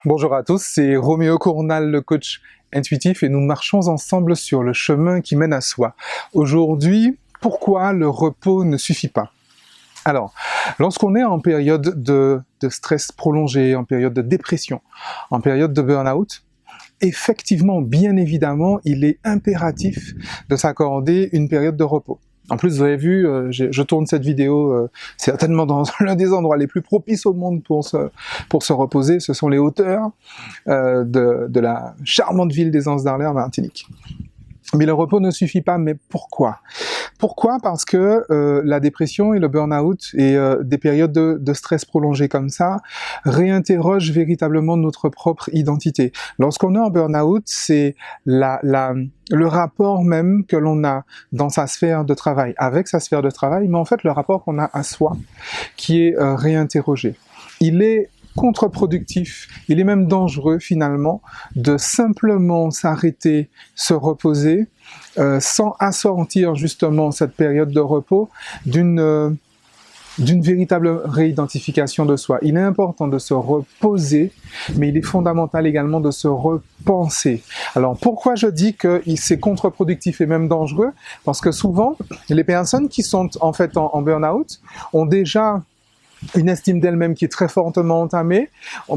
Bonjour à tous, c'est Roméo Cournal, le coach intuitif, et nous marchons ensemble sur le chemin qui mène à soi. Aujourd'hui, pourquoi le repos ne suffit pas? Alors, lorsqu'on est en période de stress prolongé, en période de dépression, en période de burn-out, effectivement, bien évidemment, il est impératif de s'accorder une période de repos. En plus, vous avez vu, je tourne cette vidéo certainement dans l'un des endroits les plus propices au monde pour se reposer. Ce sont les hauteurs de la charmante ville des Anses d'Arler, Martinique. Mais le repos ne suffit pas, mais pourquoi? Pourquoi? Parce que la dépression et le burn-out et des périodes de stress prolongées comme ça réinterrogent véritablement notre propre identité. Lorsqu'on est en burn-out, c'est le rapport même que l'on a dans sa sphère de travail, avec sa sphère de travail, mais en fait le rapport qu'on a à soi qui est réinterrogé. Il est contre-productif, il est même dangereux finalement de simplement s'arrêter, se reposer, sans assortir justement cette période de repos d'une véritable réidentification de soi. Il est important de se reposer, mais il est fondamental également de se repenser. Alors pourquoi je dis que c'est contre-productif et même dangereux? Parce que souvent, les personnes qui sont en fait en burn-out ont déjà une estime d'elle-même qui est très fortement entamée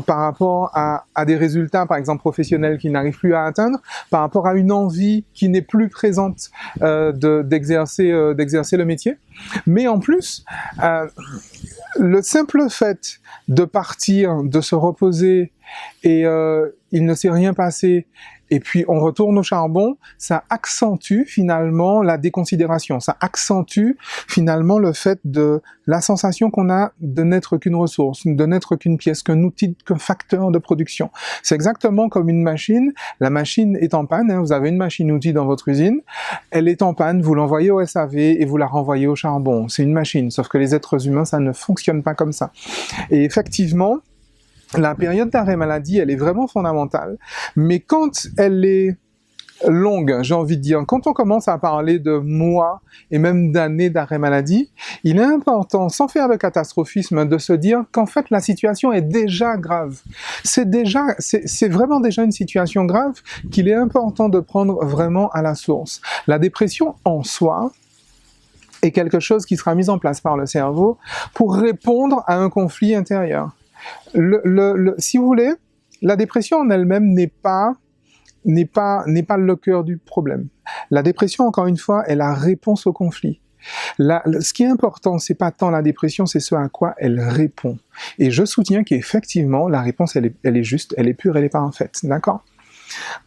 par rapport à des résultats, par exemple professionnels, qu'ils n'arrivent plus à atteindre, par rapport à une envie qui n'est plus présente d'exercer le métier. Mais en plus, le simple fait de partir, de se reposer et il ne s'est rien passé, et puis on retourne au charbon, ça accentue finalement la déconsidération, ça accentue finalement le fait de la sensation qu'on a de n'être qu'une ressource, de n'être qu'une pièce, qu'un outil, qu'un facteur de production. C'est exactement comme une machine, la machine est en panne, hein, vous avez une machine-outil dans votre usine, elle est en panne, vous l'envoyez au SAV et vous la renvoyez au charbon. C'est une machine, sauf que les êtres humains, ça ne fonctionne pas comme ça. Et effectivement, la période d'arrêt maladie, elle est vraiment fondamentale, mais quand elle est longue, j'ai envie de dire, quand on commence à parler de mois et même d'années d'arrêt maladie, il est important, sans faire de catastrophisme, de se dire qu'en fait la situation est déjà grave. C'est vraiment déjà une situation grave qu'il est important de prendre vraiment à la source. La dépression en soi est quelque chose qui sera mis en place par le cerveau pour répondre à un conflit intérieur. Si vous voulez, la dépression en elle-même n'est pas le cœur du problème. La dépression, encore une fois, est la réponse au conflit. Ce qui est important, c'est pas tant la dépression, c'est ce à quoi elle répond. Et je soutiens qu'effectivement, la réponse, elle est juste, elle est pure, elle est parfaite. D'accord?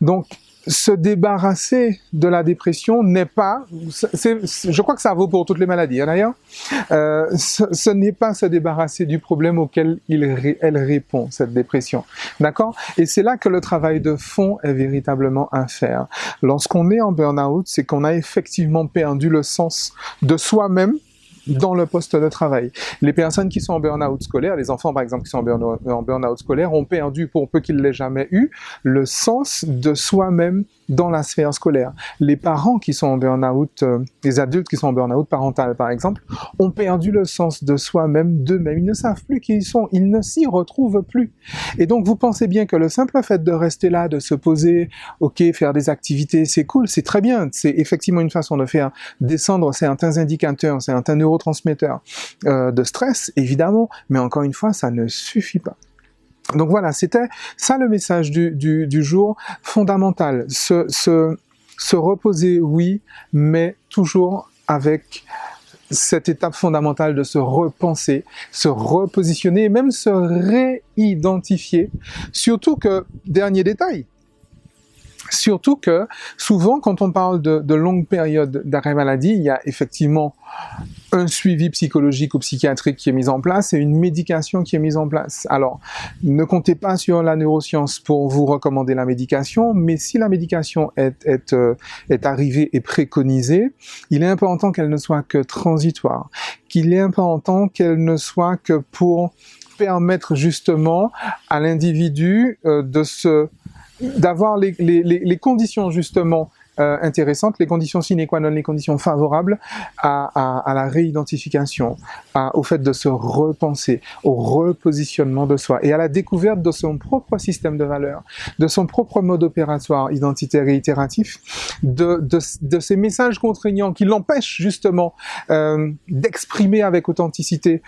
Donc, se débarrasser de la dépression n'est pas, je crois que ça vaut pour toutes les maladies, hein, d'ailleurs, ce n'est pas se débarrasser du problème auquel elle répond, cette dépression, d'accord? Et c'est là que le travail de fond est véritablement à faire. Lorsqu'on est en burn-out, c'est qu'on a effectivement perdu le sens de soi-même dans le poste de travail. Les personnes qui sont en burn-out scolaire, les enfants par exemple qui sont en burn-out scolaire, ont perdu, pour peu qu'ils l'aient jamais eu, le sens de soi-même dans la sphère scolaire. Les parents qui sont en burn-out, les adultes qui sont en burn-out parental par exemple, ont perdu le sens de soi-même d'eux-mêmes. Ils ne savent plus qui ils sont, ils ne s'y retrouvent plus. Et donc vous pensez bien que le simple fait de rester là, de se poser, ok, faire des activités, c'est cool, c'est très bien, c'est effectivement une façon de faire descendre certains indicateurs, certains neurotransmetteurs de stress, évidemment, mais encore une fois, ça ne suffit pas. Donc voilà, c'était ça le message du jour, fondamental. Se reposer, oui, mais toujours avec cette étape fondamentale de se repenser, se repositionner et même se réidentifier. Surtout que, dernier détail, surtout que souvent quand on parle de longues périodes d'arrêt maladie, il y a effectivement un suivi psychologique ou psychiatrique qui est mis en place et une médication qui est mise en place. Alors, ne comptez pas sur la neuroscience pour vous recommander la médication, mais si la médication est arrivée et préconisée, il est important qu'elle ne soit que transitoire, qu'il est important qu'elle ne soit que pour permettre justement à l'individu d'avoir les conditions justement intéressantes, les conditions sine qua non, les conditions favorables à la réidentification, au fait de se repenser, au repositionnement de soi et à la découverte de son propre système de valeurs, de son propre mode opératoire identitaire et itératif, de ces messages contraignants qui l'empêchent justement d'exprimer avec authenticité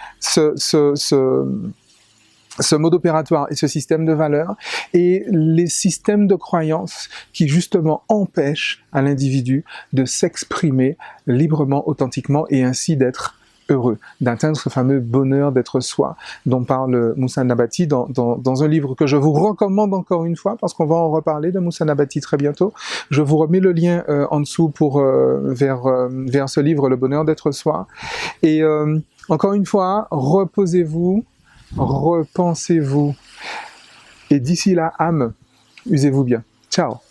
ce mode opératoire et ce système de valeurs, et les systèmes de croyances qui justement empêchent à l'individu de s'exprimer librement, authentiquement, et ainsi d'être heureux, d'atteindre ce fameux bonheur d'être soi dont parle Moussa Nabati dans un livre que je vous recommande encore une fois, parce qu'on va en reparler de Moussa Nabati très bientôt. Je vous remets le lien en dessous vers ce livre, Le bonheur d'être soi. Et encore une fois, reposez-vous, repensez-vous. Et d'ici là, âme, usez-vous bien. Ciao.